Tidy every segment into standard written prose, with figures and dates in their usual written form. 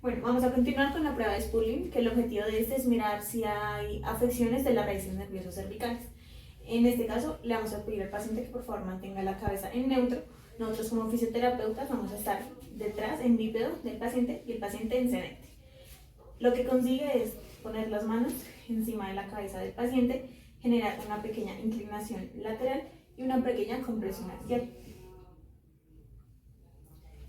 Bueno, vamos a continuar con la prueba de Spurling, que el objetivo de este es mirar si hay afecciones de las raíces nerviosas cervicales. En este caso, le vamos a pedir al paciente que por favor mantenga la cabeza en neutro. Nosotros como fisioterapeutas vamos a estar detrás en bípedo del paciente y el paciente en sedente. Lo que consigue es poner las manos encima de la cabeza del paciente, generar una pequeña inclinación lateral y una pequeña compresión axial.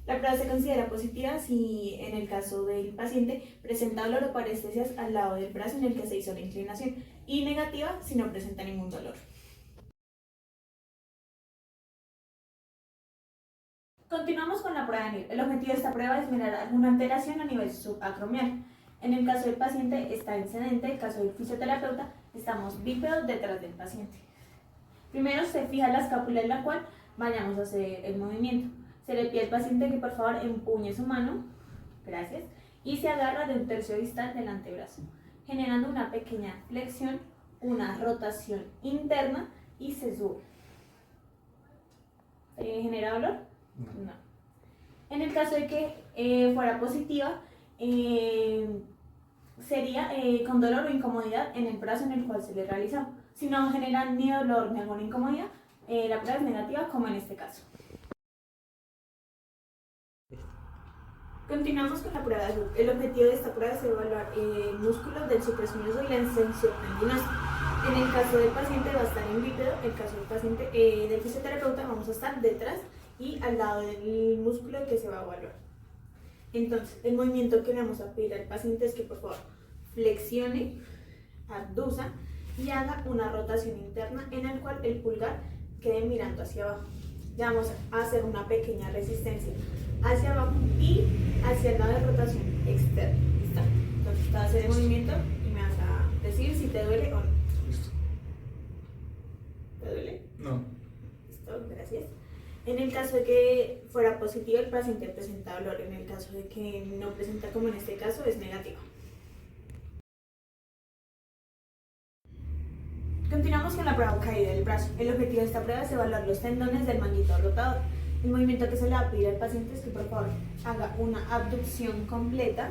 La prueba se considera positiva si en el caso del paciente presenta dolor o parestesias al lado del brazo en el que se hizo la inclinación, y negativa si no presenta ningún dolor. Continuamos con la prueba de NIR. El objetivo de esta prueba es mirar alguna alteración a nivel subacromial. En el caso del paciente está en sedente, en el caso del fisioterapeuta estamos bípedos detrás del paciente. Primero se fija la escápula en la cual vayamos a hacer el movimiento. Se le pide al paciente que por favor empuñe su mano, gracias, y se agarra de un tercio distal del antebrazo, generando una pequeña flexión, una rotación interna y se sube. ¿Genera dolor? No. En el caso de que fuera positiva, sería con dolor o incomodidad en el brazo en el cual se le realizó. Si no genera ni dolor ni alguna incomodidad, la prueba es negativa, como en este caso. Continuamos con la prueba de Hooke. El objetivo de esta prueba es evaluar músculos del supraespinoso y la extensión tendinosa. En el caso del paciente va a estar en bípedo, en el caso del paciente del fisioterapeuta vamos a estar detrás y al lado del músculo que se va a evaluar. Entonces, el movimiento que le vamos a pedir al paciente es que por favor flexione, abduza y haga una rotación interna en el cual el pulgar quede mirando hacia abajo. Ya vamos a hacer una pequeña resistencia hacia abajo y hacia el lado de rotación externa. ¿Listo? Entonces te vas a hacer el movimiento y me vas a decir si te duele o no. Listo. ¿Te duele? No. Listo, gracias. En el caso de que fuera positivo, el paciente presenta dolor. En el caso de que no presenta, como en este caso, es negativo. Continuamos con la prueba caída del brazo. El objetivo de esta prueba es evaluar los tendones del manguito rotador. El movimiento que se le va a pedir al paciente es que por favor haga una abducción completa,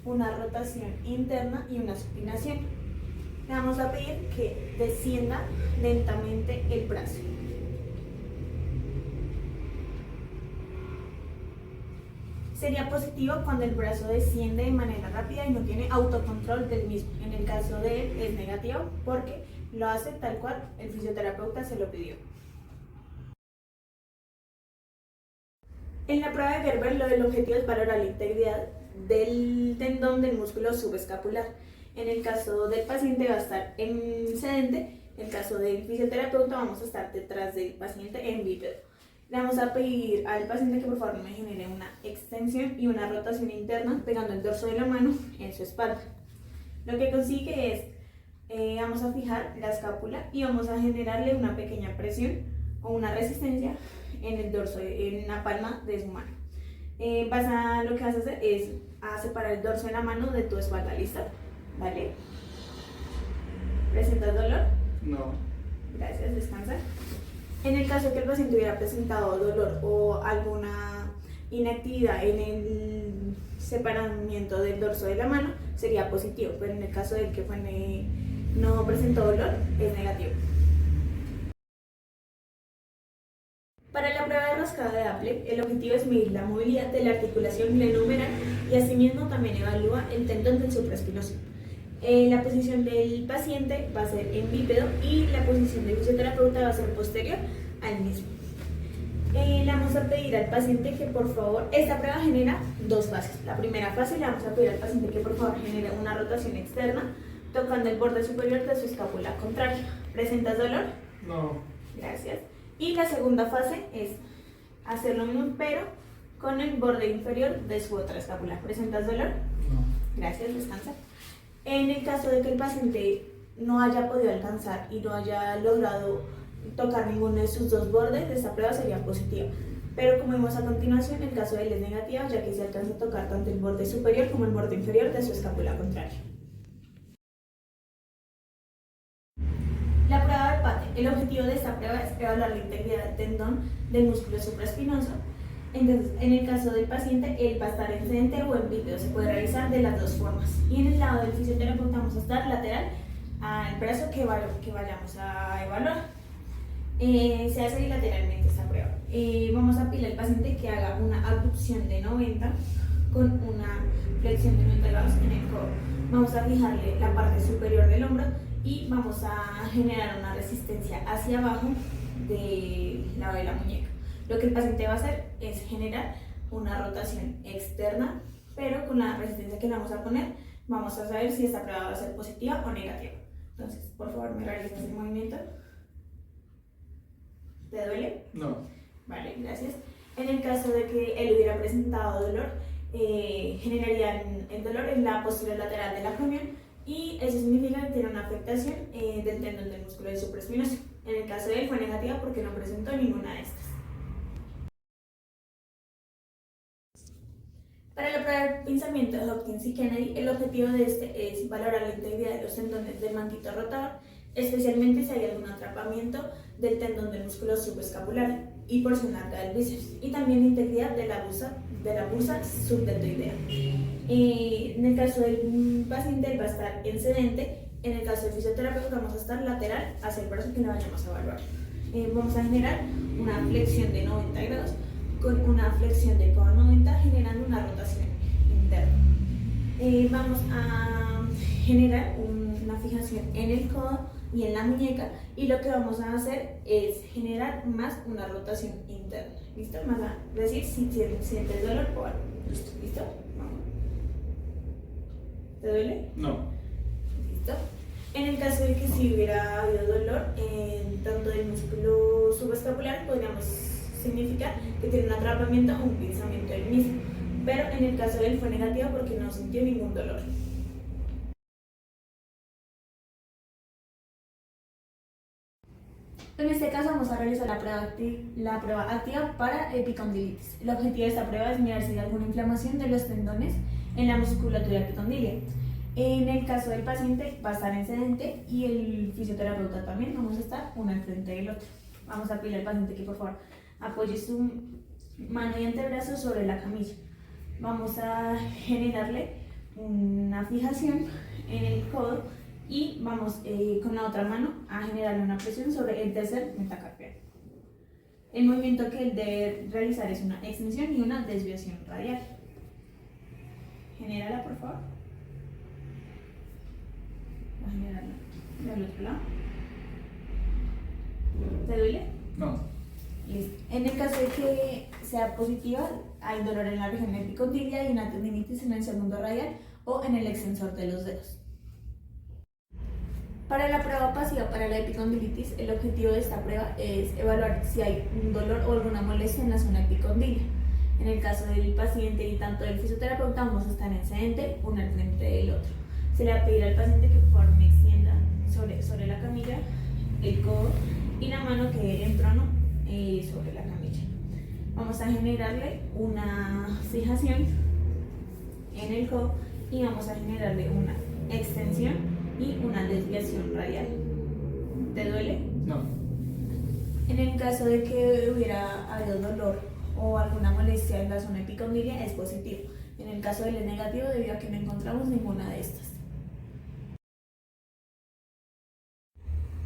una rotación interna y una supinación. Le vamos a pedir que descienda lentamente el brazo. Sería positivo cuando el brazo desciende de manera rápida y no tiene autocontrol del mismo. En el caso de él es negativo porque lo hace tal cual el fisioterapeuta se lo pidió. En la prueba de Gerber, el objetivo es valorar la integridad del tendón del músculo subescapular. En el caso del paciente va a estar en sedente, en el caso del fisioterapeuta vamos a estar detrás del paciente en bípedo. Le vamos a pedir al paciente que por favor me genere una extensión y una rotación interna pegando el dorso de la mano en su espalda. Lo que consigue es, vamos a fijar la escápula y vamos a generarle una pequeña presión o una resistencia en el dorso, en la palma de su mano. Lo que vas a hacer es a separar el dorso de la mano de tu espalda, ¿listo? ¿Vale? ¿Presentas dolor? No. Gracias, descansa. En el caso de que el paciente hubiera presentado dolor o alguna inactividad en el separamiento del dorso de la mano, sería positivo, pero en el caso de que no presentó dolor, es negativo. Para la prueba de rascada de Apple, el objetivo es medir la movilidad de la articulación glenohumeral y asimismo también evalúa el tendón del supraespinoso. La posición del paciente va a ser en bípedo y la posición del fisioterapeuta va a ser posterior al mismo. Le vamos a pedir al paciente que por favor, esta prueba genera dos fases. La primera fase le vamos a pedir al paciente que por favor genere una rotación externa tocando el borde superior de su escápula contraria. ¿Presentas dolor? No. Gracias. Y la segunda fase es hacer lo mismo pero con el borde inferior de su otra escápula. ¿Presentas dolor? No. Gracias, descansa. En el caso de que el paciente no haya podido alcanzar y no haya logrado tocar ninguno de sus dos bordes, esta prueba sería positiva. Pero como vemos a continuación, el caso de él es negativo, ya que se alcanza a tocar tanto el borde superior como el borde inferior de su escápula contraria. La prueba de Pate. El objetivo de esta prueba es evaluar la integridad del tendón del músculo supraespinoso. Entonces, en el caso del paciente, él va a estar en sedente o en bípedo, se puede realizar de las dos formas. Y en el lado del fisioterapeuta vamos a estar lateral al brazo que vayamos a evaluar. Se hace bilateralmente esta prueba. Vamos a pedirle al paciente que haga una abducción de 90 con una flexión de 90 grados en el codo. Vamos a fijarle la parte superior del hombro y vamos a generar una resistencia hacia abajo de la muñeca. Lo que el paciente va a hacer es generar una rotación externa, pero con la resistencia que le vamos a poner, vamos a saber si esta prueba va a ser positiva o negativa. Entonces, por favor, me realizas el movimiento. ¿Te duele? No. Vale, gracias. En el caso de que él hubiera presentado dolor, generaría el dolor en la postura lateral de la acromion y eso significa que tiene una afectación del tendón del músculo del supraespinoso. En el caso de él fue negativa porque no presentó ninguna de estas. Para la prueba del pinzamiento de Hopkins y Kennedy, el objetivo de este es valorar la integridad de los tendones del manguito rotador, especialmente si hay algún atrapamiento del tendón del músculo subescapular y porción larga del bíceps, y también la integridad de la bursa subdeltoidea. En el caso del paciente, él va a estar en sedente. En el caso del fisioterapeuta, vamos a estar lateral hacia el brazo que le vayamos a evaluar. Vamos a generar una flexión de 90 grados con una flexión de codo 90, generando una rotación interna. Vamos a generar una fijación en el codo y en la muñeca, y lo que vamos a hacer es generar más una rotación interna. ¿Listo? Más a decir si sientes dolor o algo. ¿Listo? Vamos. ¿Te duele? No. ¿Listo? En el caso de que si hubiera habido dolor tanto del músculo subescapular, podríamos significar que tiene un atrapamiento o un pinzamiento del mismo, pero en el caso de él fue negativo porque no sintió ningún dolor. En este caso vamos a realizar la prueba activa para epicondilitis. El objetivo de esta prueba es mirar si hay alguna inflamación de los tendones en la musculatura epicondilia. En el caso del paciente va a estar en sedente y el fisioterapeuta también, vamos a estar uno enfrente del otro. Vamos a pedirle al paciente que por favor apoye su mano y antebrazo sobre la camilla. Vamos a generarle una fijación en el codo y vamos con la otra mano a generarle una presión sobre el tercer metacarpiano. El movimiento que él debe realizar es una extensión y una desviación radial. Genérala, por favor. Va a generarla del otro lado. ¿Te duele? No. Listo. En el caso de que sea positiva, hay dolor en la región epicondilia y una tendinitis en el segundo radial o en el extensor de los dedos. Para la prueba pasiva para la epicondilitis, el objetivo de esta prueba es evaluar si hay un dolor o alguna molestia en la zona epicondilia. En el caso del paciente y tanto del fisioterapeuta, vamos a estar en sedente, uno al frente del otro. Se le va a pedir al paciente que por favor me extienda sobre la camilla el codo y la mano quede en trono sobre la camilla. Vamos a generarle una fijación en el codo y vamos a generarle una extensión y una desviación radial. ¿Te duele? No. En el caso de que hubiera habido dolor o alguna molestia en la zona epicondilia, es positivo. En el caso de él es negativo debido a que no encontramos ninguna de estas.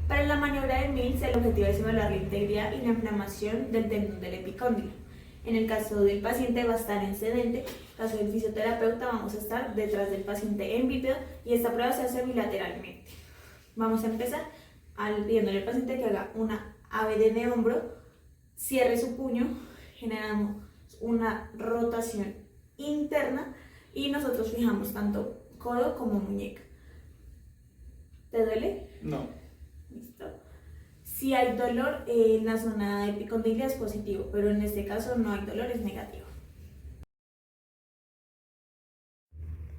Para la maniobra de Mills, el objetivo es evaluar la integridad y la inflamación del tendón del epicóndilo. En el caso del paciente va a estar en sedente, en el caso del fisioterapeuta vamos a estar detrás del paciente en bípedo y esta prueba se hace bilateralmente. Vamos a empezar pidiéndole al paciente que haga una ABD de hombro, cierre su puño, generamos una rotación interna y nosotros fijamos tanto codo como muñeca. ¿Te duele? No. Listo. Si hay dolor en la zona epicondilia es positivo, pero en este caso no hay dolor, es negativo.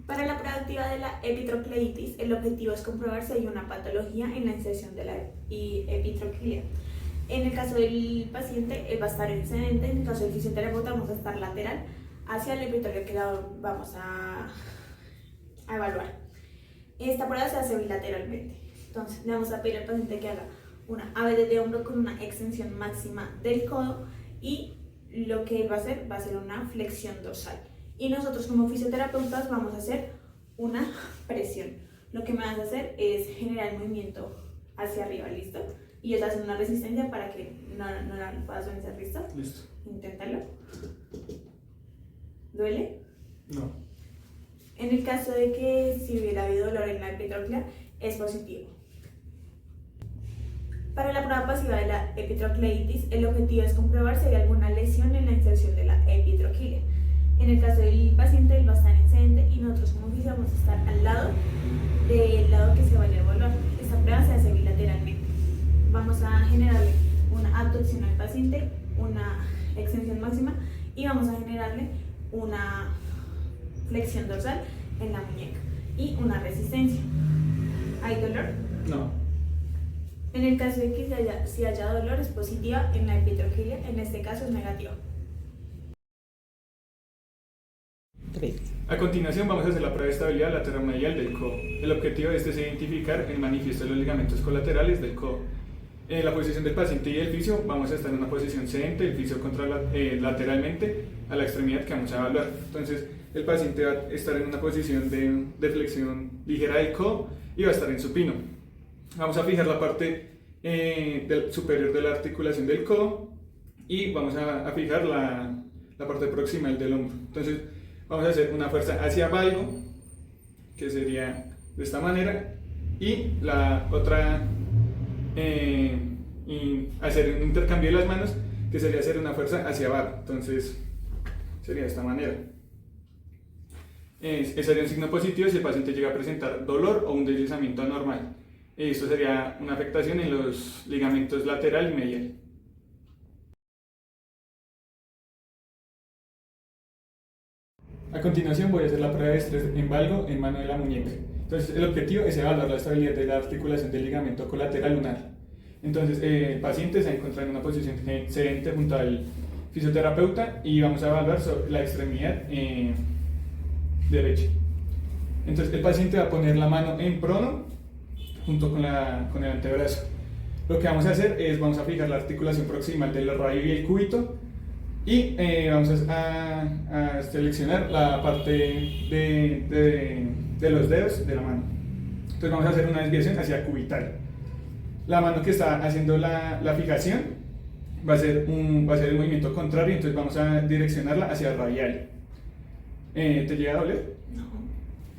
Para la prueba activa de la epitrocleitis, el objetivo es comprobar si hay una patología en la inserción de la epitroclea. En el caso del paciente, él va a estar en sedente, en el caso del fisioterapeuta vamos a estar lateral hacia el epitelio que vamos a evaluar. Esta prueba se hace bilateralmente. Entonces le vamos a pedir al paciente que haga una ABD de hombro con una extensión máxima del codo y lo que él va a hacer una flexión dorsal. Y nosotros como fisioterapeutas vamos a hacer una presión. Lo que me vas a hacer es generar movimiento hacia arriba, ¿listo? Y ellos hacen una resistencia para que no la puedas vencer, ¿listo? Listo. Inténtalo. ¿Duele? No. En el caso de que si hubiera habido dolor en la epitroclea, es positivo. Para la prueba pasiva de la epitrocleitis, el objetivo es comprobar si hay alguna lesión en la inserción de la epitroquílea. En el caso del paciente, él va a estar en sedente y nosotros como fisio vamos a estar al lado del lado que se vaya a evaluar. Esta prueba se hace bilateralmente. Vamos a generarle una abducción al paciente, una extensión máxima y vamos a generarle una flexión dorsal en la muñeca y una resistencia. ¿Hay dolor? No. En el caso de que si haya dolor es positiva en la epitroquílea, en este caso es negativa. A continuación vamos a hacer la prueba de estabilidad lateromedial del codo. El objetivo de este es identificar el manifiesto de los ligamentos colaterales del codo. En la posición del paciente y el fisio vamos a estar en una posición sedente, el fisio lateralmente a la extremidad que vamos a evaluar. Entonces el paciente va a estar en una posición de flexión ligera del codo y va a estar en supino. Vamos a fijar la parte superior de la articulación del codo y vamos a fijar la parte proximal del hombro. Entonces vamos a hacer una fuerza hacia valgo, que sería de esta manera, y la otra, y hacer un intercambio de las manos, que sería hacer una fuerza hacia abajo. Entonces sería de esta manera. Ese sería un signo positivo si el paciente llega a presentar dolor o un deslizamiento anormal. Esto sería una afectación en los ligamentos lateral y medial. A continuación voy a hacer la prueba de estrés en valgo en mano de la muñeca. Entonces el objetivo es evaluar la estabilidad de la articulación del ligamento colateral lunar. Entonces el paciente se encuentra en una posición sedente junto al fisioterapeuta y vamos a evaluar la extremidad derecha. Entonces el paciente va a poner la mano en prono junto con el antebrazo. Lo que vamos a hacer es vamos a fijar la articulación proximal del radio y el cúbito y vamos a seleccionar la parte de los dedos de la mano. Entonces vamos a hacer una desviación hacia cubital. La mano que está haciendo la fijación va a ser el movimiento contrario, entonces vamos a direccionarla hacia el radial. ¿Te llega a doler? No.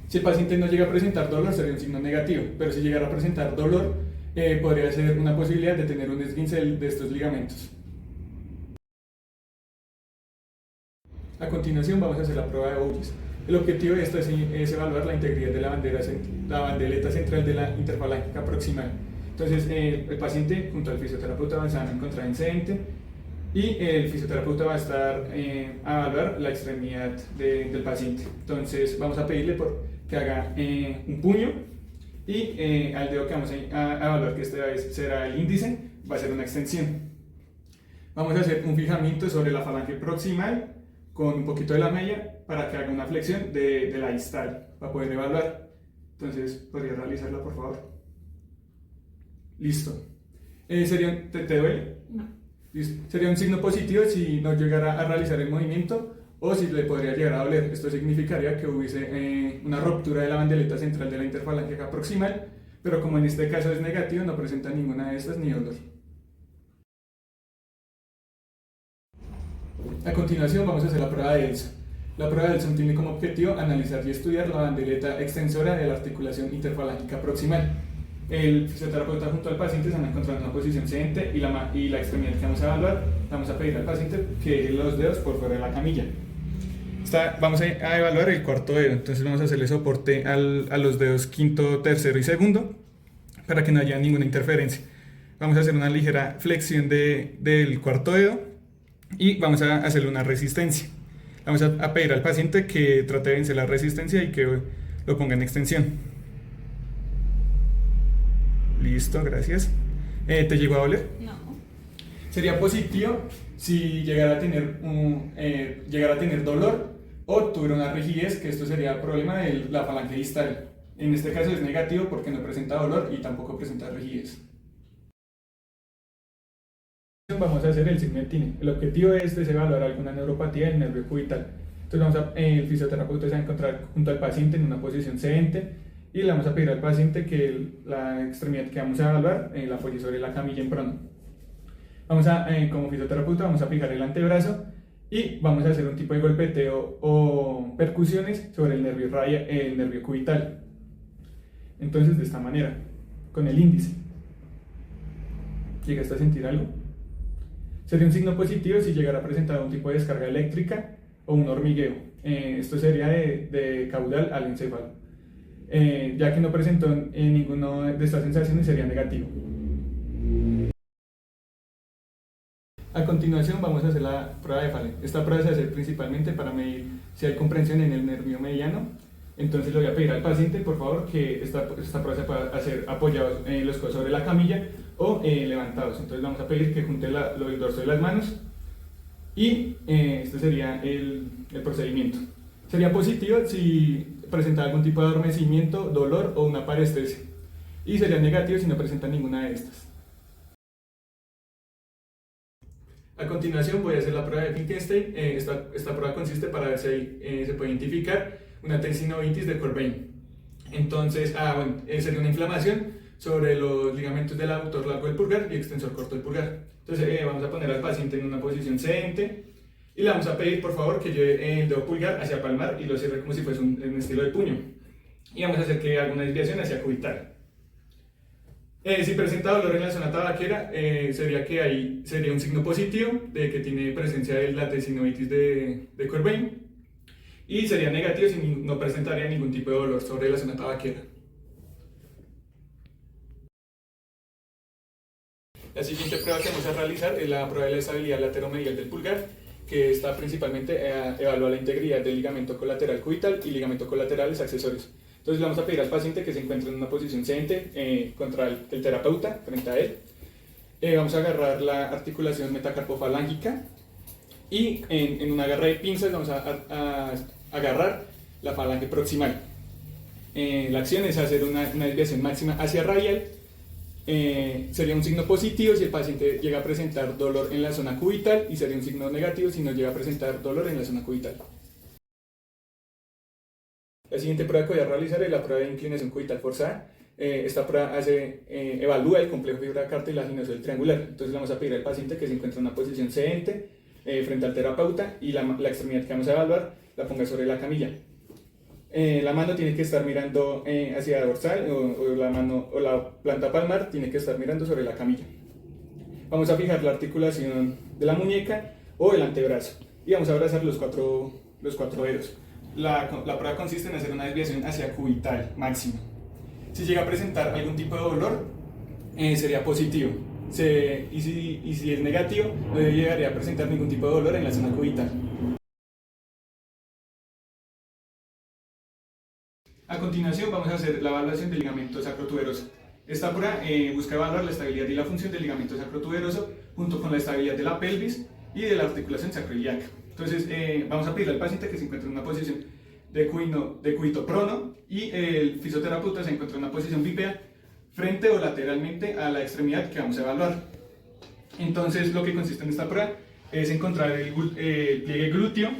Si el paciente no llega a presentar dolor, sería un signo negativo, pero si llegara a presentar dolor, podría ser una posibilidad de tener un esguince de estos ligamentos. A continuación vamos a hacer la prueba de Bowles. El objetivo de esto es evaluar la integridad de la bandeleta central de la interfalángica proximal. Entonces el paciente junto al fisioterapeuta se van a encontrar en sedente y el fisioterapeuta va a estar a evaluar la extremidad del paciente. Entonces vamos a pedirle que haga un puño y al dedo que vamos a evaluar, que esta vez será el índice, va a ser una extensión. Vamos a hacer un fijamiento sobre la falange proximal con un poquito de la media para que haga una flexión de la distal para poder evaluar. Entonces, ¿podría realizarla, por favor? Listo. ¿Te duele? No. Listo. Sería un signo positivo si no llegara a realizar el movimiento o si le podría llegar a doler. Esto significaría que hubiese una ruptura de la bandeleta central de la interfalángica proximal, pero como en este caso es negativo, no presenta ninguna de estas ni dolor. A continuación vamos a hacer la prueba de Elson. La prueba de Elson tiene como objetivo analizar y estudiar la bandeleta extensora de la articulación interfalángica proximal. El fisioterapeuta junto al paciente se van a encontrar en una posición sedente y la extremidad que vamos a evaluar, vamos a pedir al paciente que deje los dedos por fuera de la camilla. Vamos a evaluar el cuarto dedo, entonces vamos a hacerle soporte a los dedos quinto, tercero y segundo para que no haya ninguna interferencia. Vamos a hacer una ligera flexión del cuarto dedo y vamos a hacerle una resistencia. Vamos a pedir al paciente que trate de vencer la resistencia y que lo ponga en extensión. Listo, gracias. ¿Te llegó a doler? No. Sería positivo si llegara a tener dolor o tuviera una rigidez, que esto sería el problema de la falange distal. En este caso es negativo porque no presenta dolor y tampoco presenta rigidez. Vamos a hacer el signo de Tine. El objetivo de este es evaluar alguna neuropatía del nervio cubital. Entonces el fisioterapeuta se va a encontrar junto al paciente en una posición sedente y le vamos a pedir al paciente que la extremidad que vamos a evaluar la apoye sobre la camilla en prono. Como fisioterapeuta vamos a fijar el antebrazo y vamos a hacer un tipo de golpeteo o percusiones sobre el nervio cubital. Entonces de esta manera, con el índice. ¿Llegaste a sentir algo? Sería un signo positivo si llegara a presentar un tipo de descarga eléctrica o un hormigueo. Esto sería de caudal al encéfalo. Ya que no presentó ninguna de estas sensaciones, sería negativo. A continuación vamos a hacer la prueba de Fallen. Esta prueba se hace principalmente para medir si hay comprensión en el nervio mediano. Entonces le voy a pedir al paciente, por favor, que esta prueba se pueda hacer apoyados los codos sobre la camilla o levantados. Entonces vamos a pedir que junte el dorso de las manos y este sería el procedimiento. Sería positivo si presenta algún tipo de adormecimiento, dolor o una parestesia, y sería negativo si no presenta ninguna de estas. A continuación voy a hacer la prueba de Finkelstein. Esta prueba consiste para ver si se puede identificar una tendinovitis de Corbin. Entonces, sería una inflamación sobre los ligamentos del aductor largo del pulgar y extensor corto del pulgar. Entonces vamos a poner al paciente en una posición sedente y le vamos a pedir por favor que lleve el dedo pulgar hacia palmar y lo cierre como si fuese un estilo de puño. Y vamos a hacer que haga una desviación hacia cubital. Si presenta dolor en la zona tabaquera, sería un signo positivo de que tiene presencia de la tendinovitis de Corbin, y sería negativo si no presentaría ningún tipo de dolor sobre la zona tabaquera. La siguiente prueba que vamos a realizar es la prueba de la estabilidad lateromedial del pulgar, que está principalmente evalúa la integridad del ligamento colateral cubital y ligamento colaterales accesorios. Entonces le vamos a pedir al paciente que se encuentre en una posición sedente contra el terapeuta, frente a él. Vamos a agarrar la articulación metacarpofalángica y en una garra de pinzas vamos a agarrar la falange proximal. La acción es hacer una desviación máxima hacia radial. Sería un signo positivo si el paciente llega a presentar dolor en la zona cubital y sería un signo negativo si no llega a presentar dolor en la zona cubital. La siguiente prueba que voy a realizar es la prueba de inclinación cubital forzada. Esta prueba evalúa el complejo fibra cartilaginoso del triangular. Entonces le vamos a pedir al paciente que se encuentre en una posición sedente frente al terapeuta y la extremidad que vamos a evaluar la ponga sobre la camilla. La mano tiene que estar mirando hacia dorsal o la planta palmar tiene que estar mirando sobre la camilla. Vamos a fijar la articulación de la muñeca o el antebrazo y vamos a abrazar los cuatro dedos. La prueba consiste en hacer una desviación hacia cubital máxima. Si llega a presentar algún tipo de dolor, sería positivo. Y si es negativo, no llegaría a presentar ningún tipo de dolor en la zona cubital. A continuación vamos a hacer la evaluación del ligamento sacrotuberoso. Esta prueba busca evaluar la estabilidad y la función del ligamento sacrotuberoso junto con la estabilidad de la pelvis y de la articulación sacroiliaca. Entonces vamos a pedirle al paciente que se encuentre en una posición de cúbito prono y el fisioterapeuta se encuentra en una posición bípeda frente o lateralmente a la extremidad que vamos a evaluar. Entonces lo que consiste en esta prueba es encontrar el pliegue glúteo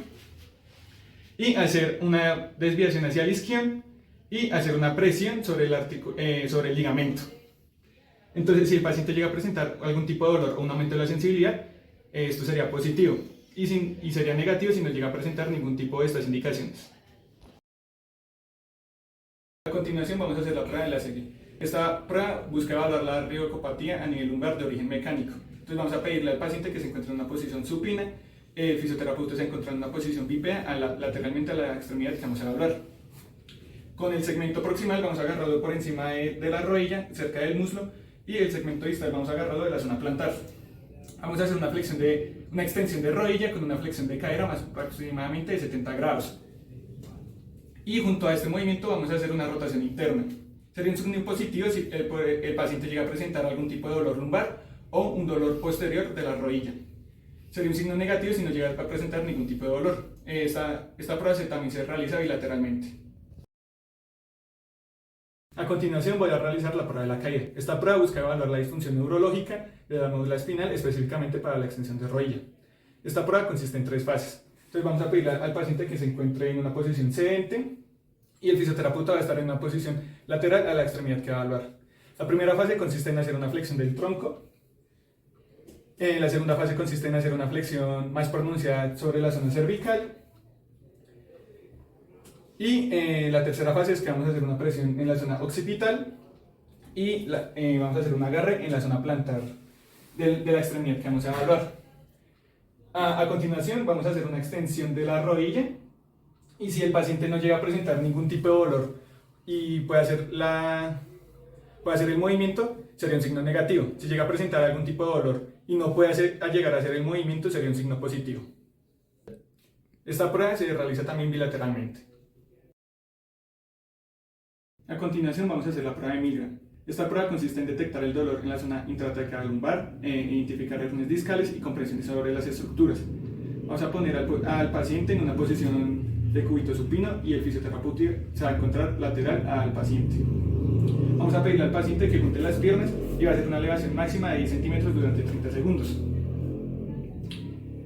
y hacer una desviación hacia la isquion y hacer una presión sobre el ligamento. Entonces si el paciente llega a presentar algún tipo de dolor o un aumento de la sensibilidad, esto sería positivo y sería negativo si no llega a presentar ningún tipo de estas indicaciones. A continuación vamos a hacer la prueba de la serie. Esta prueba busca evaluar la ribocopatía a nivel lumbar de origen mecánico. Entonces vamos a pedirle al paciente que se encuentre en una posición supina, el fisioterapeuta se encuentra en una posición bípeda lateralmente a la extremidad que vamos a evaluar. Con el segmento proximal vamos a agarrarlo por encima de la rodilla, cerca del muslo, y el segmento distal vamos a agarrarlo de la zona plantar. Vamos a hacer una extensión de rodilla con una flexión de cadera más aproximadamente de 70 grados. Y junto a este movimiento vamos a hacer una rotación interna. Sería un signo positivo si el paciente llega a presentar algún tipo de dolor lumbar o un dolor posterior de la rodilla. Sería un signo negativo si no llega a presentar ningún tipo de dolor. Esta prueba también se realiza bilateralmente. A continuación voy a realizar la prueba de la caída. Esta prueba busca evaluar la disfunción neurológica de la médula espinal, específicamente para la extensión de rodilla. Esta prueba consiste en 3 fases. Entonces vamos a pedirle al paciente que se encuentre en una posición sedente y el fisioterapeuta va a estar en una posición lateral a la extremidad que va a evaluar. La primera fase consiste en hacer una flexión del tronco. La segunda fase consiste en hacer una flexión más pronunciada sobre la zona cervical. Y la tercera fase es que vamos a hacer una presión en la zona occipital y vamos a hacer un agarre en la zona plantar de la extremidad que vamos a evaluar. A continuación vamos a hacer una extensión de la rodilla y si el paciente no llega a presentar ningún tipo de dolor y puede hacer el movimiento, sería un signo negativo. Si llega a presentar algún tipo de dolor y no puede llegar a hacer el movimiento, sería un signo positivo. Esta prueba se realiza también bilateralmente. A continuación vamos a hacer la prueba de Milgram. Esta prueba consiste en detectar el dolor en la zona intratraqueal lumbar, identificar hernias discales y compresiones sobre las estructuras. Vamos a poner al paciente en una posición de cúbito supino y el fisioterapeuta se va a encontrar lateral al paciente. Vamos a pedirle al paciente que junte las piernas y va a hacer una elevación máxima de 10 centímetros durante 30 segundos.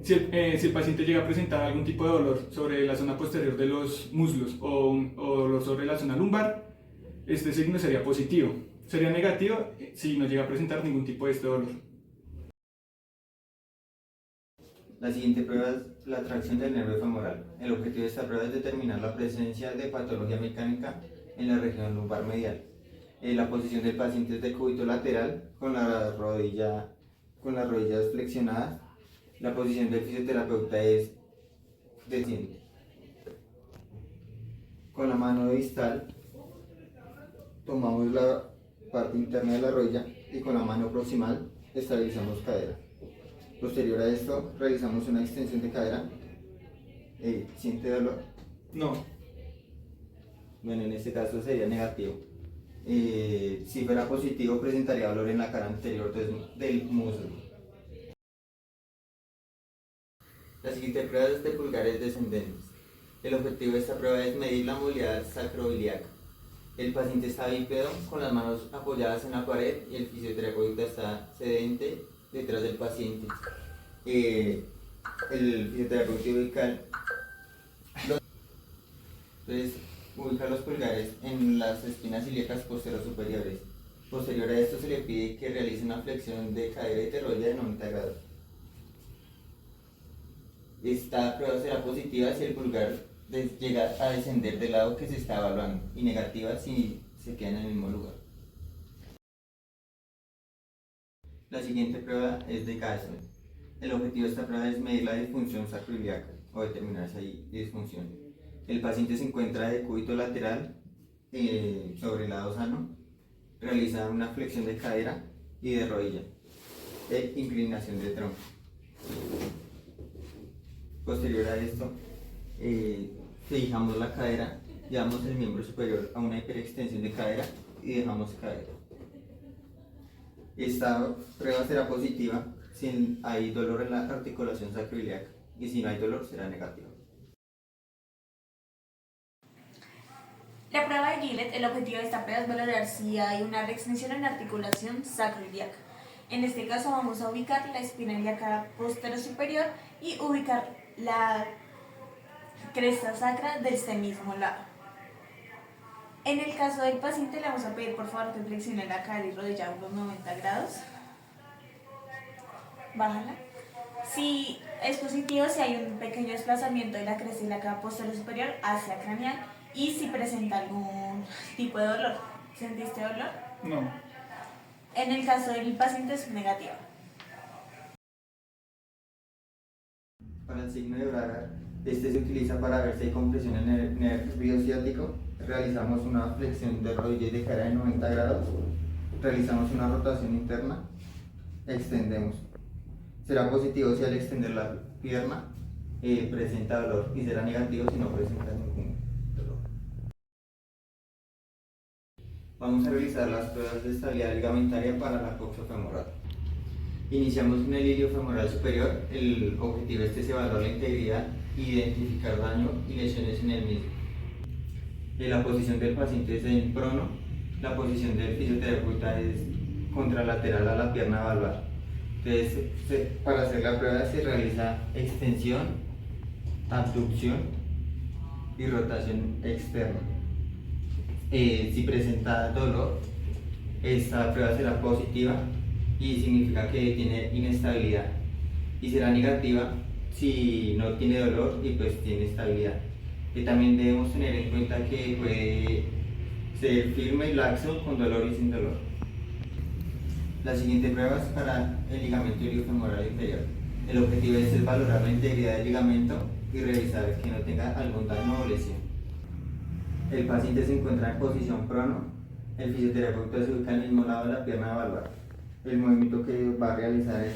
Si el paciente llega a presentar algún tipo de dolor sobre la zona posterior de los muslos o dolor sobre la zona lumbar, este signo sería positivo. Sería negativo si no llega a presentar ningún tipo de este dolor. La siguiente prueba es la tracción del nervio femoral. El objetivo de esta prueba es determinar la presencia de patología mecánica en la región lumbar medial. La posición del paciente es de cúbito lateral con las rodillas flexionadas. La posición del fisioterapeuta es desciende. Con la mano distal tomamos la parte interna de la rodilla y con la mano proximal estabilizamos cadera. Posterior a esto realizamos una extensión de cadera. ¿Siente dolor? No. Bueno, en este caso sería negativo. Si fuera positivo presentaría dolor en la cara anterior del muslo. La siguiente prueba es de pulgares descendentes. El objetivo de esta prueba es medir la movilidad sacroiliaca. El paciente está bípedo con las manos apoyadas en la pared y el fisioterapeuta está sedente detrás del paciente. El fisioterapeuta ubica los pulgares en las espinas ilíacas posteriores. Posterior a esto se le pide que realice una flexión de cadera y de rodilla de 90 grados. Esta prueba será positiva si el pulgar llega a descender del lado que se está evaluando y negativa si se queda en el mismo lugar. La siguiente prueba es de Gastman. El objetivo de esta prueba es medir la disfunción sacroiliaca o determinar si hay disfunción. El paciente se encuentra de cúbito lateral sobre el lado sano, realiza una flexión de cadera y de rodilla e inclinación de tronco. Posterior a esto, fijamos la cadera, llevamos el miembro superior a una hiperextensión de cadera y dejamos caer. Esta prueba será positiva si hay dolor en la articulación sacroiliaca y si no hay dolor será negativa. La prueba de Gillette, el objetivo de esta prueba es valorar si hay una reextensión en la articulación sacroiliaca. En este caso vamos a ubicar la espina ilíaca posterior superior y ubicar la cresta sacra de este mismo lado. En el caso del paciente le vamos a pedir por favor que flexione la cadera y rodilla a unos 90 grados. Bájala. Si es positivo, si hay un pequeño desplazamiento de la cresta ilíaca posterior superior hacia craneal y si presenta algún tipo de dolor. ¿Sentiste dolor? No. En el caso del paciente es negativo. Para el signo de Braga, este se utiliza para ver si hay compresión en el nervio ciático. Realizamos una flexión de rodilla y de cadera de 90 grados. Realizamos una rotación interna. Extendemos. Será positivo si al extender la pierna presenta dolor y será negativo si no presenta ningún dolor. Vamos a realizar las pruebas de estabilidad ligamentaria para la coxofemoral. Iniciamos en el ilio femoral superior. El objetivo es evaluar la integridad, identificar daño y lesiones en el mismo. La posición del paciente es en prono, La posición del fisioterapeuta es contralateral a la pierna valvar. Entonces, para hacer la prueba se realiza extensión, abducción y rotación externa. Si presenta dolor, esta prueba será positiva y significa que tiene inestabilidad, y será negativa si no tiene dolor y pues tiene estabilidad. Y también debemos tener en cuenta que puede ser firme y laxo con dolor y sin dolor. La siguiente prueba es para el ligamento iliofemoral inferior. El objetivo es valorar la integridad del ligamento y revisar que no tenga algún daño o lesión. El paciente se encuentra en posición prono. El fisioterapeuta se ubica al mismo lado de la pierna valvar. El movimiento que va a realizar es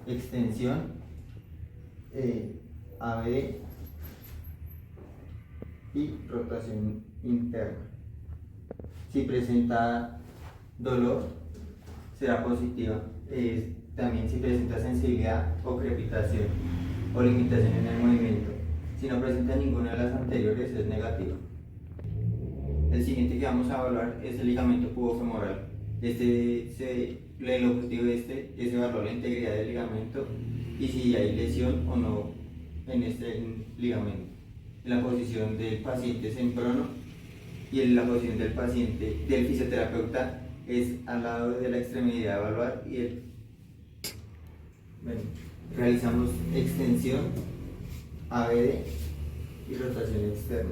extensión, ABD y rotación interna. Si presenta dolor, será positiva. También si presenta sensibilidad o crepitación o limitación en el movimiento. Si no presenta ninguna de las anteriores, es negativa. El siguiente que vamos a evaluar es el ligamento pubofemoral. El objetivo de este es evaluar la integridad del ligamento y si hay lesión o no en este ligamento. La posición del paciente es en prono y la posición del fisioterapeuta es al lado de la extremidad a evaluar realizamos extensión, ABD y rotación externa.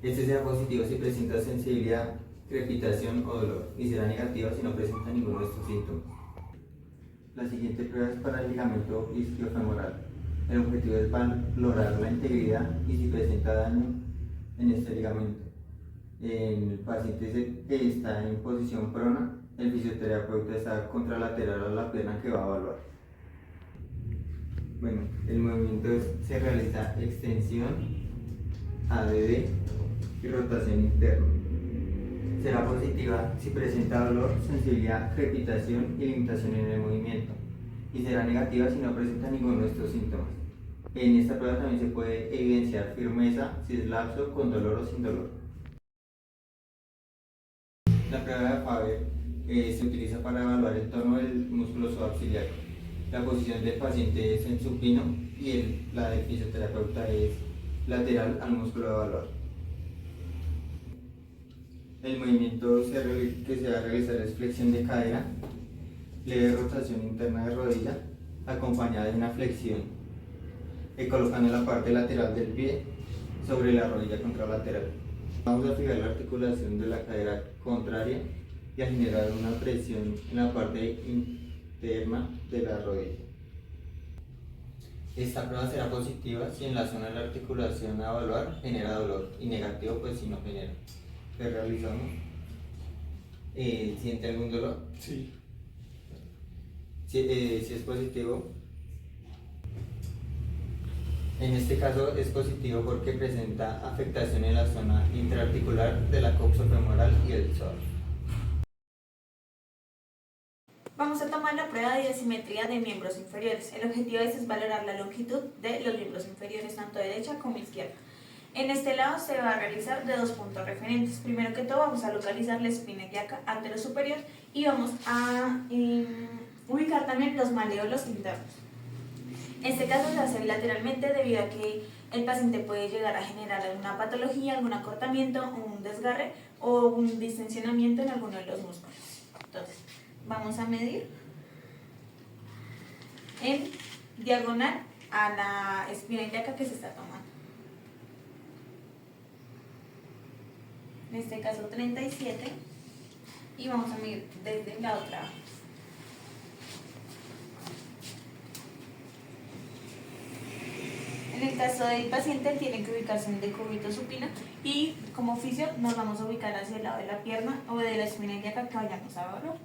Este será positivo si presenta sensibilidad, crepitación o dolor y será negativo si no presenta ninguno de estos síntomas. La siguiente prueba es para el ligamento isquiofemoral. El objetivo es valorar la integridad y si presenta daño en este ligamento. El paciente que está en posición prona, el fisioterapeuta está contralateral a la pierna que va a evaluar. Bueno, el movimiento se realiza extensión, ADD y rotación interna. Será positiva si presenta dolor, sensibilidad, crepitación y limitación en el movimiento, y será negativa si no presenta ninguno de estos síntomas. En esta prueba también se puede evidenciar firmeza, si es lapso, con dolor o sin dolor. La prueba de Faber se utiliza para evaluar el tono del músculo subaxiliar. La posición del paciente es en supino y la del fisioterapeuta es lateral al músculo a evaluar. El movimiento que se va a realizar es flexión de cadera, leve rotación interna de rodilla, acompañada de una flexión, colocando la parte lateral del pie sobre la rodilla contralateral. Vamos a fijar la articulación de la cadera contraria y a generar una presión en la parte interna de la rodilla. Esta prueba será positiva si en la zona de la articulación a evaluar genera dolor y negativo pues si no genera. ¿Qué realizamos? ¿Siente algún dolor? Sí. Si es positivo, en este caso es positivo porque presenta afectación en la zona intraarticular de la coxofemoral y el psoas. Vamos a tomar la prueba de asimetría de miembros inferiores. El objetivo es valorar la longitud de los miembros inferiores, tanto derecha como izquierda. En este lado se va a realizar de dos puntos referentes. Primero que todo vamos a localizar la espina ilíaca anterosuperior y vamos a ubicar también los maleolos internos. En este caso se hace lateralmente debido a que el paciente puede llegar a generar alguna patología, algún acortamiento, un desgarre o un distensionamiento en alguno de los músculos. Entonces, vamos a medir en diagonal a la espina ilíaca que se está tomando. En este caso 37 y vamos a medir desde la otra. En el caso del paciente tiene que ubicarse en decúbito supino y como fisio nos vamos a ubicar hacia el lado de la pierna o de la espina ilíaca que vayamos a evaluar.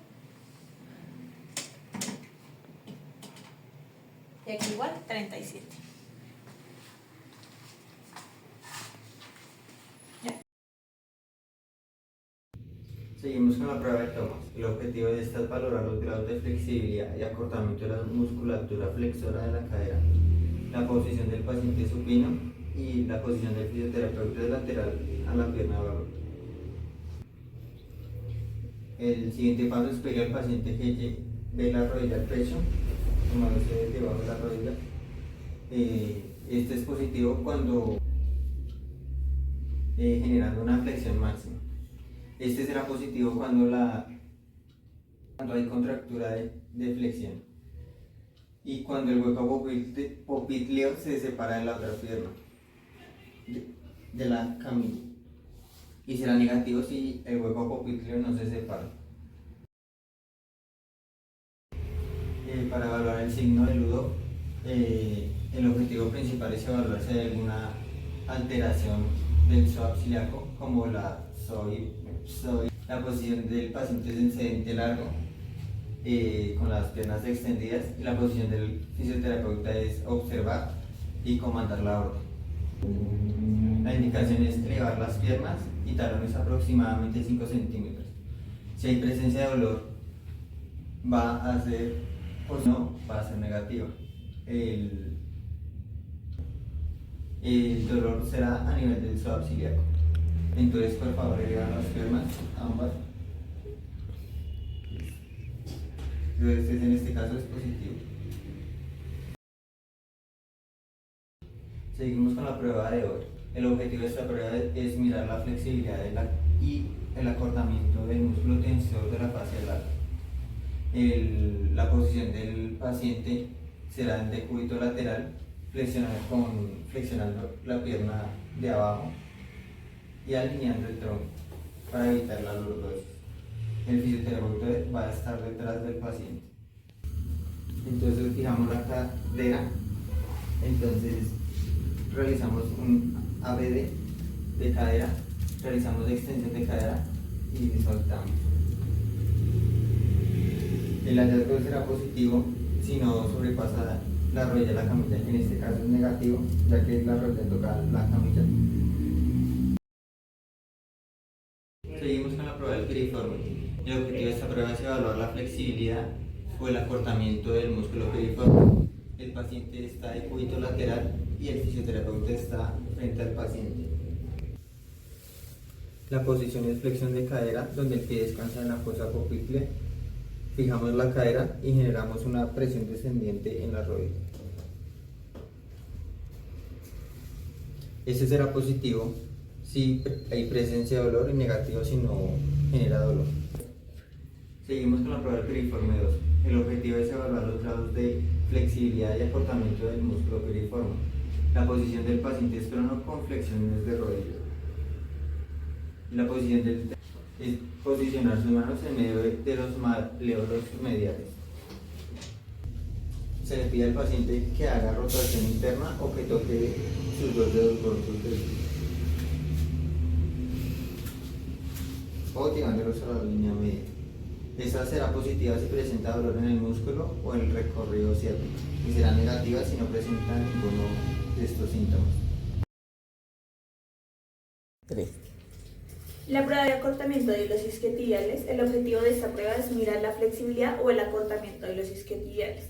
Y aquí igual 37. Seguimos con la prueba de Thomas. El objetivo de esta es valorar los grados de flexibilidad y acortamiento de la musculatura flexora de la cadera, la posición del paciente supino y la posición del fisioterapeuta lateral a la pierna abajo. El siguiente paso es pedir al paciente que ve la rodilla al pecho, tomándose debajo de la rodilla. Este es positivo cuando generando una flexión máxima. Este será positivo cuando hay contractura de flexión y cuando el hueco popliteo se separa de la otra pierna de la camilla, y será negativo si el hueco popliteo no se separa. Para evaluar el signo de Ludo, el objetivo principal es evaluar si hay alguna alteración del psoas ciliaco, como la posición del paciente es en sedente largo, con las piernas extendidas, y la posición del fisioterapeuta es observar y comandar la orden. La indicación es elevar las piernas y talones aproximadamente 5 centímetros. Si hay presencia de dolor, va a ser, o si no, va a ser negativa. El dolor será a nivel del psoas ciliaco. Entonces, por favor, elevan las piernas, ambas. Entonces, en este caso es positivo. Seguimos con la prueba de hoy. El objetivo de esta prueba es mirar la flexibilidad y el acortamiento del músculo tensor de la fascia larga. La posición del paciente será en decúbito lateral, flexionando la pierna de abajo y alineando el tronco para evitar la lordosis. El fisioterapeuta va a estar detrás del paciente. Entonces fijamos la cadera, entonces realizamos un ABD de cadera, realizamos extensión de cadera y soltamos. El hallazgo será positivo si no sobrepasa la rodilla de la camilla. En este caso es negativo, ya que la rodilla toca la camilla. Seguimos con la prueba del piriforme. El objetivo de esta prueba es evaluar la flexibilidad o el acortamiento del músculo piriforme. El paciente está de cúbito lateral y el fisioterapeuta está frente al paciente. La posición es flexión de cadera, donde el pie descansa en la fosa poplitea. Fijamos la cadera y generamos una presión descendiente en la rodilla. Este será positivo si hay presencia de dolor y negativo si no genera dolor. Seguimos con la prueba del piriforme 2. El objetivo es evaluar los grados de flexibilidad y acortamiento del músculo piriforme. La posición del paciente es crono con flexiones de rodilla. La posición es posicionar sus manos en medio de los maleolos mediales. Se le pide al paciente que haga rotación interna o que toque sus dos dedos gordos del pie, o llevándolos a la línea media. Esta será positiva si presenta dolor en el músculo o en el recorrido ciático, y será negativa si no presenta ninguno de estos síntomas. 3. La prueba de acortamiento de los isquiotibiales. El objetivo de esta prueba es mirar la flexibilidad o el acortamiento de los isquiotibiales.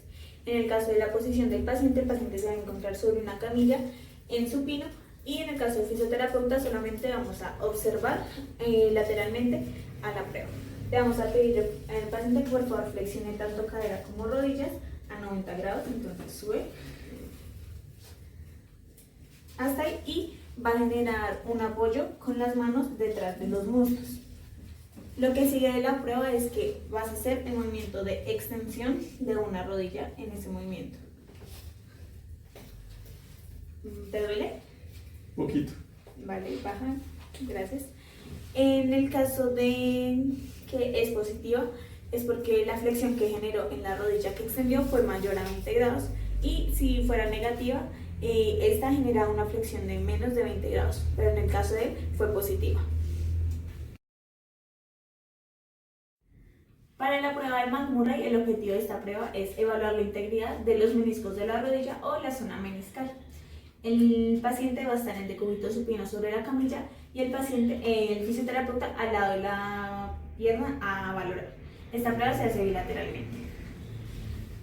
En el caso de la posición del paciente, el paciente se va a encontrar sobre una camilla en supino, y en el caso del fisioterapeuta solamente vamos a observar lateralmente a la prueba. Le vamos a pedir al paciente que por favor flexione tanto cadera como rodillas a 90 grados, entonces sube hasta ahí y va a generar un apoyo con las manos detrás de los muslos. Lo que sigue de la prueba es que vas a hacer el movimiento de extensión de una rodilla en ese movimiento. ¿Te duele? Poquito. Vale, baja, gracias. En el caso de que es positiva, es porque la flexión que generó en la rodilla que extendió fue mayor a 20 grados, y si fuera negativa, esta genera una flexión de menos de 20 grados, pero en el caso de él fue positiva. Para la prueba de McMurray, el objetivo de esta prueba es evaluar la integridad de los meniscos de la rodilla o la zona meniscal. El paciente va a estar en decúbito supino sobre la camilla y el fisioterapeuta al lado de la pierna a valorar. Esta prueba se hace bilateralmente.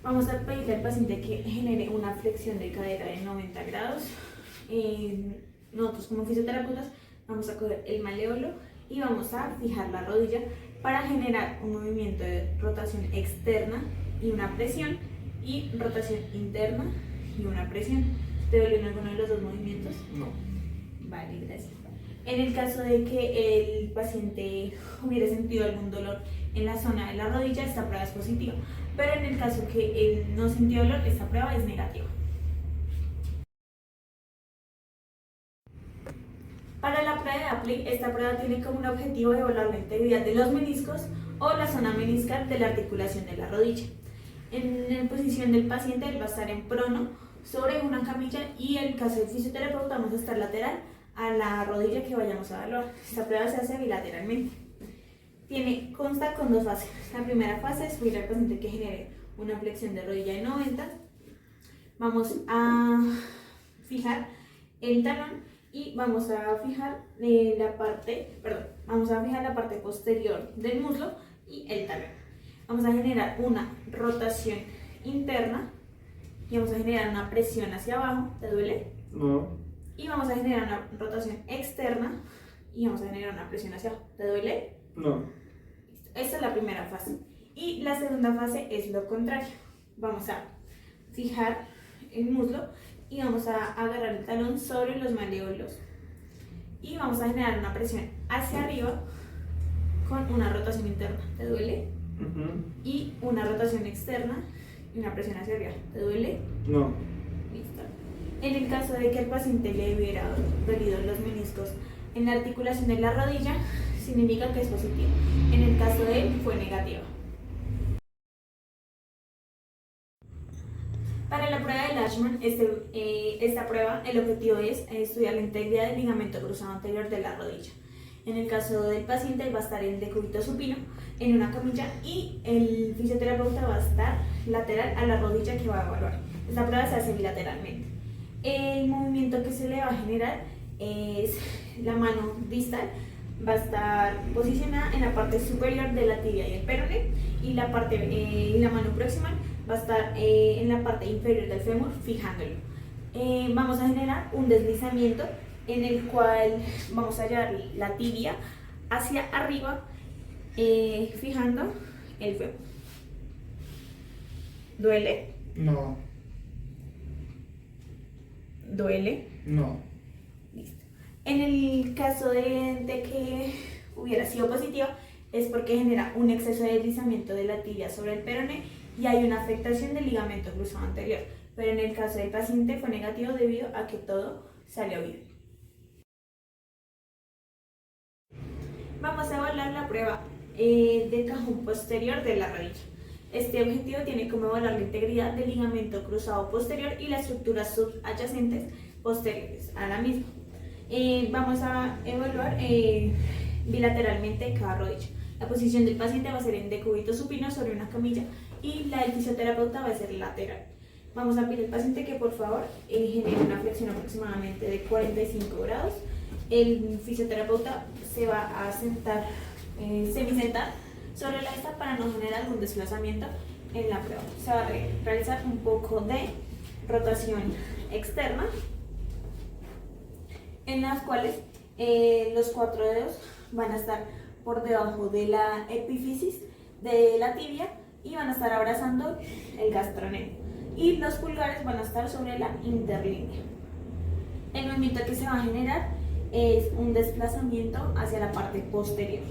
Vamos a pedirle al paciente que genere una flexión de cadera de 90 grados. Nosotros como fisioterapeutas vamos a coger el maleolo y vamos a fijar la rodilla para generar un movimiento de rotación externa y una presión, y rotación interna y una presión. ¿Te duele alguno de los dos movimientos? No. Vale, gracias. En el caso de que el paciente hubiera sentido algún dolor en la zona de la rodilla, esta prueba es positiva, pero en el caso que él no sintió dolor, esta prueba es negativa. Para la prueba de Apley, esta prueba tiene como un objetivo evaluar la integridad de los meniscos o la zona meniscal de la articulación de la rodilla. En la posición del paciente, él va a estar en prono sobre una camilla, y en el caso del fisioterapeuta vamos a estar lateral a la rodilla que vayamos a evaluar. Esta prueba se hace bilateralmente. Consta con dos fases. La primera fase es pedir al paciente que genere una flexión de rodilla de 90. Vamos a fijar el talón y vamos a fijar la parte posterior del muslo y el talón. Vamos a generar una rotación interna y vamos a generar una presión hacia abajo. ¿Te duele? No. Y vamos a generar una rotación externa y vamos a generar una presión hacia abajo. ¿Te duele? No. Esta es la primera fase. Y la segunda fase es lo contrario. Vamos a fijar el muslo y vamos a agarrar el talón sobre los maleolos. Y vamos a generar una presión hacia arriba con una rotación interna. ¿Te duele? Y una rotación externa y una presión hacia arriba. ¿Te duele? No. Listo. En el caso de que al paciente le hubiera dolido los meniscos en la articulación de la rodilla, significa que es positivo. En el caso de él, fue negativo. Para la prueba de Lashman, esta prueba, el objetivo es estudiar la integridad del ligamento cruzado anterior de la rodilla. En el caso del paciente, él va a estar en decúbito supino en una camilla, y el fisioterapeuta va a estar lateral a la rodilla que va a evaluar. Esta prueba se hace bilateralmente. El movimiento que se le va a generar es la mano distal, va a estar posicionada en la parte superior de la tibia y el peroné, y la mano proximal va a estar en la parte inferior del fémur, fijándolo. Vamos a generar un deslizamiento en el cual vamos a llevar la tibia hacia arriba, fijando el fémur. ¿Duele? No. ¿Duele? No. Listo. En el caso de que hubiera sido positiva, es porque genera un exceso de deslizamiento de la tibia sobre el peroné y hay una afectación del ligamento cruzado anterior. Pero en el caso del paciente fue negativo debido a que todo salió bien. Vamos a evaluar la prueba del cajón posterior de la rodilla. Este objetivo tiene como evaluar la integridad del ligamento cruzado posterior y las estructuras subyacentes posteriores a la misma. Vamos a evaluar bilateralmente cada rodilla. La posición del paciente va a ser en decúbito supino sobre una camilla, y la del fisioterapeuta va a ser lateral. Vamos a pedir al paciente que por favor genere una flexión aproximadamente de 45 grados. El fisioterapeuta se va a sentar, semisentar sobre la esta para no generar algún desplazamiento en la prueba. Se va a realizar un poco de rotación externa, en las cuales los 4 dedos van a estar por debajo de la epífisis de la tibia y van a estar abrazando el gastrocnemio, y los pulgares van a estar sobre la interlínea. El movimiento que se va a generar es un desplazamiento hacia la parte posterior.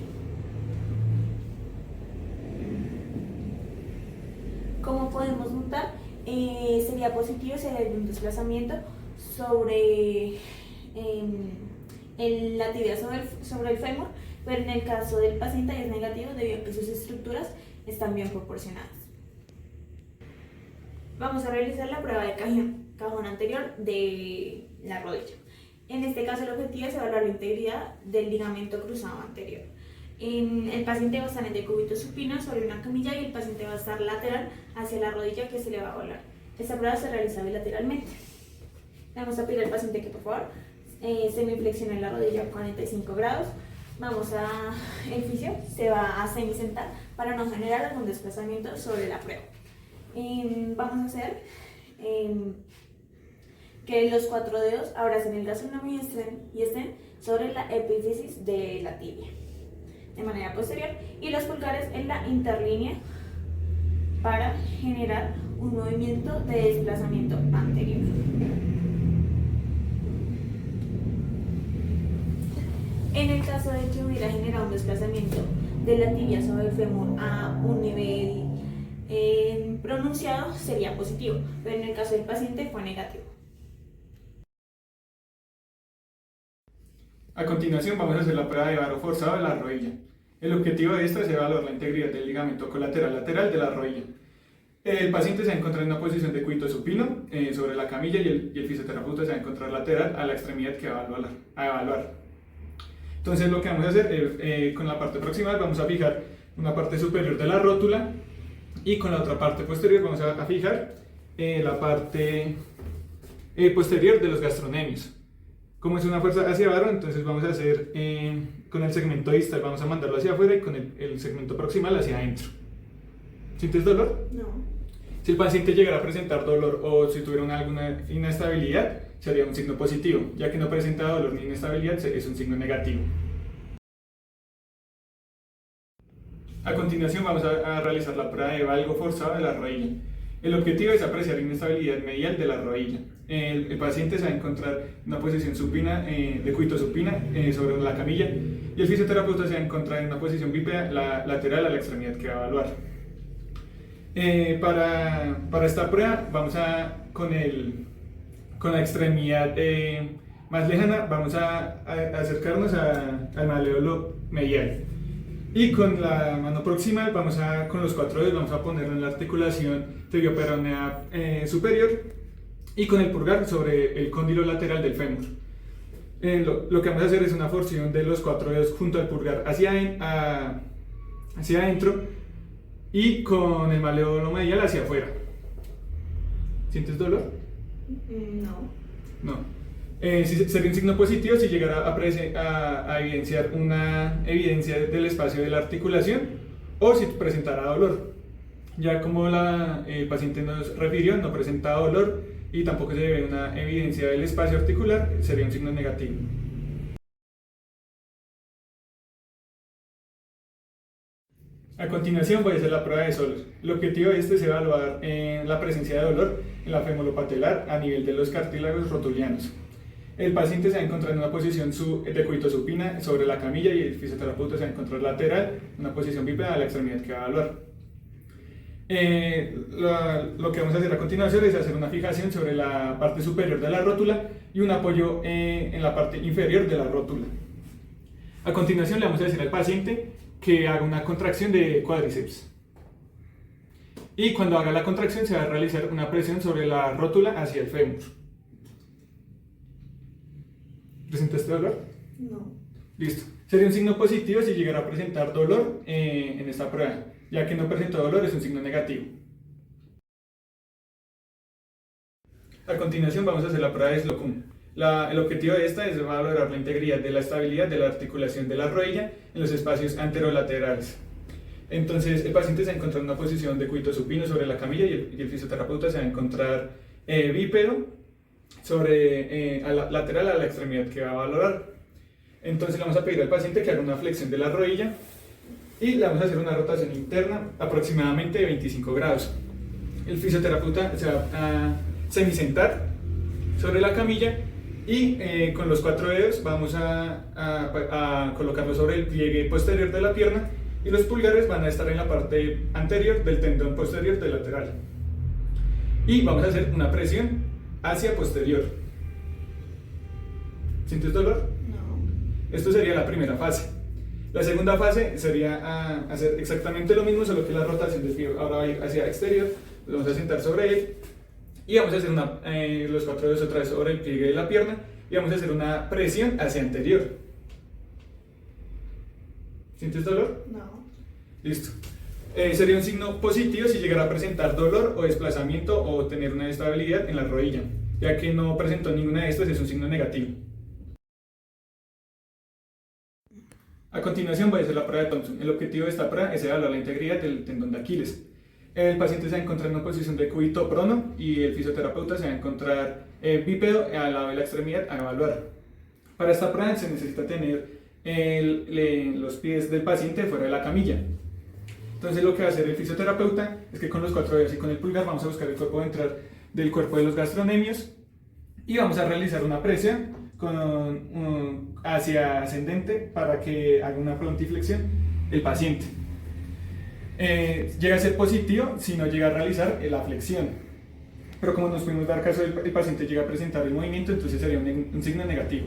Como podemos notar, sería positivo si hay un desplazamiento sobre la tibia sobre el fémur, pero en el caso del paciente es negativo debido a que sus estructuras están bien proporcionadas. Vamos a realizar la prueba de cajón anterior de la rodilla. En este caso el objetivo es evaluar la integridad del ligamento cruzado anterior. El paciente va a estar en decúbito supino sobre una camilla y el paciente va a estar lateral hacia la rodilla que se le va a evaluar. Esta prueba se realiza bilateralmente. Le vamos a pedir al paciente que por favor semiflexione la rodilla a 45 grados. El fisio se va a semisentar para no generar algún desplazamiento sobre la prueba. Vamos a hacer que los 4 dedos abracen el gastrocnemio y estén sobre la epífisis de la tibia. de manera posterior y los pulgares en la interlínea para generar un movimiento de desplazamiento anterior. En el caso de que hubiera generado un desplazamiento de la tibia sobre el fémur a un nivel pronunciado, sería positivo, pero en el caso del paciente fue negativo. A continuación vamos a hacer la prueba de varo forzado de la rodilla. El objetivo de esta es evaluar la integridad del ligamento colateral lateral de la rodilla. El paciente se va a encontrar en una posición de cuito supino sobre la camilla y el fisioterapeuta se va a encontrar lateral a la extremidad que va a evaluar. Entonces lo que vamos a hacer es, con la parte proximal vamos a fijar una parte superior de la rótula y con la otra parte posterior vamos a fijar la parte posterior de los gastronemios. Como es una fuerza hacia abajo, entonces vamos a hacer con el segmento distal, vamos a mandarlo hacia afuera y con el segmento proximal hacia adentro. ¿Sientes dolor? No. Si el paciente llegara a presentar dolor o si tuviera alguna inestabilidad, sería un signo positivo, ya que no presenta dolor ni inestabilidad, es un signo negativo. A continuación vamos a realizar la prueba de valgo forzado de la rodilla. El objetivo es apreciar inestabilidad medial de la rodilla. El paciente se va a encontrar en una posición supina, de cuito supina sobre la camilla y el fisioterapeuta se va a encontrar en una posición bípeda lateral a la extremidad que va a evaluar. Para esta prueba vamos con la extremidad más lejana vamos a acercarnos al maleolo medial y con la mano proximal con los 4 dedos vamos a ponerlo en la articulación tibioperonea superior y con el pulgar sobre el cóndilo lateral del fémur. Lo que vamos a hacer es una forción de los 4 dedos junto al pulgar hacia adentro y con el maleolo medial hacia afuera. ¿Sientes dolor? No. No. Sería un signo positivo si llegara a evidenciar una evidencia del espacio de la articulación o si presentara dolor. Ya como el paciente nos refirió, no presenta dolor y tampoco se ve una evidencia del espacio articular, sería un signo negativo. A continuación voy a hacer la prueba de Solos. El objetivo de este es evaluar la presencia de dolor en la femorolopatelar a nivel de los cartílagos rotulianos. El paciente se va a encontrar en una posición de cuito supina sobre la camilla y el fisioterapeuta se va a encontrar lateral, en una posición bípeda a la extremidad que va a evaluar. Lo que vamos a hacer a continuación es hacer una fijación sobre la parte superior de la rótula y un apoyo en la parte inferior de la rótula. A continuación le vamos a decir al paciente que haga una contracción de cuádriceps. Y cuando haga la contracción se va a realizar una presión sobre la rótula hacia el fémur. ¿Presentaste dolor? No. Listo. Sería un signo positivo si llegara a presentar dolor en esta prueba, ya que no presentó dolor es un signo negativo. A continuación vamos a hacer la prueba de Slocum. El objetivo de esta es valorar la integridad de la estabilidad de la articulación de la rodilla en los espacios anterolaterales. Entonces el paciente se va a encontrar en una posición de cuito supino sobre la camilla y el fisioterapeuta se va a encontrar bípedo lateral a la extremidad que va a valorar. Entonces le vamos a pedir al paciente que haga una flexión de la rodilla y le vamos a hacer una rotación interna aproximadamente de 25 grados. El fisioterapeuta se va a semisentar sobre la camilla y con los 4 dedos vamos a colocarlo sobre el pliegue posterior de la pierna y los pulgares van a estar en la parte anterior del tendón posterior del lateral. Y vamos a hacer una presión hacia posterior. ¿Sientes dolor? No. Esto sería la primera fase. La segunda fase sería hacer exactamente lo mismo, solo que la rotación del pie ahora va a ir hacia exterior. Nos vamos a sentar sobre él y vamos a hacer los 4 dedos otra vez sobre el pliegue de la pierna y vamos a hacer una presión hacia anterior. ¿Sientes dolor? No. Listo. Sería un signo positivo si llegara a presentar dolor o desplazamiento o tener una inestabilidad en la rodilla, ya que no presentó ninguna de estas, es un signo negativo. A continuación voy a hacer la prueba de Thompson. El objetivo de esta prueba es evaluar la integridad del tendón de Aquiles. El paciente se va a encontrar en una posición de cúbito prono y el fisioterapeuta se va a encontrar bípedo al lado de la extremidad a evaluar. Para esta prueba se necesita tener los pies del paciente fuera de la camilla. Entonces lo que va a hacer el fisioterapeuta es que con los 4 dedos y con el pulgar vamos a buscar el cuerpo ventral del cuerpo de los gastronemios y vamos a realizar una presión hacia ascendente para que haga una frontiflexión el paciente. Llega a ser positivo si no llega a realizar la flexión, pero como nos pudimos dar caso, el paciente llega a presentar el movimiento, entonces sería un signo negativo.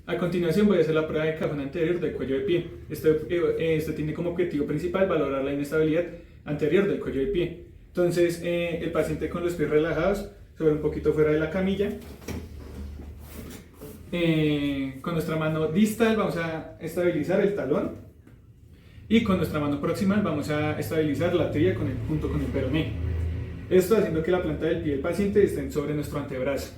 A continuación voy a hacer la prueba de cajón anterior del cuello de pie. Este tiene como objetivo principal valorar la inestabilidad anterior del cuello de pie. Entonces el paciente con los pies relajados sobre un poquito fuera de la camilla. Con nuestra mano distal vamos a estabilizar el talón y con nuestra mano proximal vamos a estabilizar la tibia junto con el peroné. Esto haciendo que la planta del pie del paciente esté sobre nuestro antebrazo.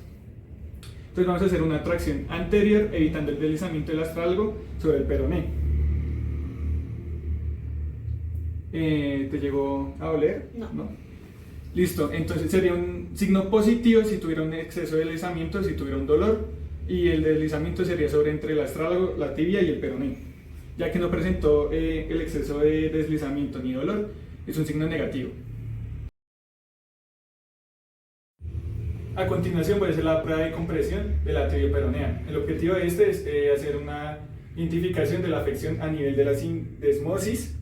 Entonces vamos a hacer una tracción anterior evitando el deslizamiento del astralgo sobre el peroné. ¿Te llegó a doler? No. Listo, entonces sería un signo positivo si tuviera un exceso de deslizamiento, si tuviera un dolor, y el deslizamiento sería sobre entre el astralgo, la tibia y el peroné. Ya que no presentó el exceso de deslizamiento ni dolor, es un signo negativo. A continuación voy a hacer la prueba de compresión de la tibioperonea. El objetivo de este es hacer una identificación de la afección a nivel de la sindesmosis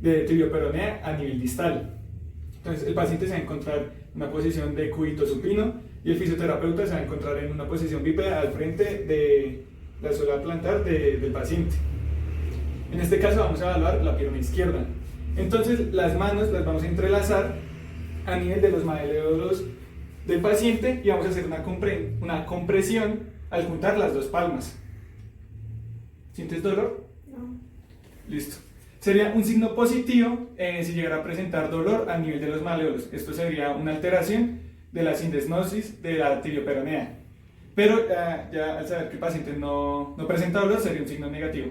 de tibioperonea a nivel distal. Entonces el paciente se va a encontrar en una posición de cúbito supino y el fisioterapeuta se va a encontrar en una posición bípeda al frente de la suela plantar del paciente. En este caso vamos a evaluar la pierna izquierda. Entonces las manos las vamos a entrelazar a nivel de los maderos del paciente y vamos a hacer una compresión al juntar las dos palmas. ¿Sientes dolor? No. Listo. Sería un signo positivo si llegara a presentar dolor a nivel de los maleolos. Esto sería una alteración de la sindesmosis de la tibioperonea. Pero ya al saber que el paciente no presenta dolor sería un signo negativo.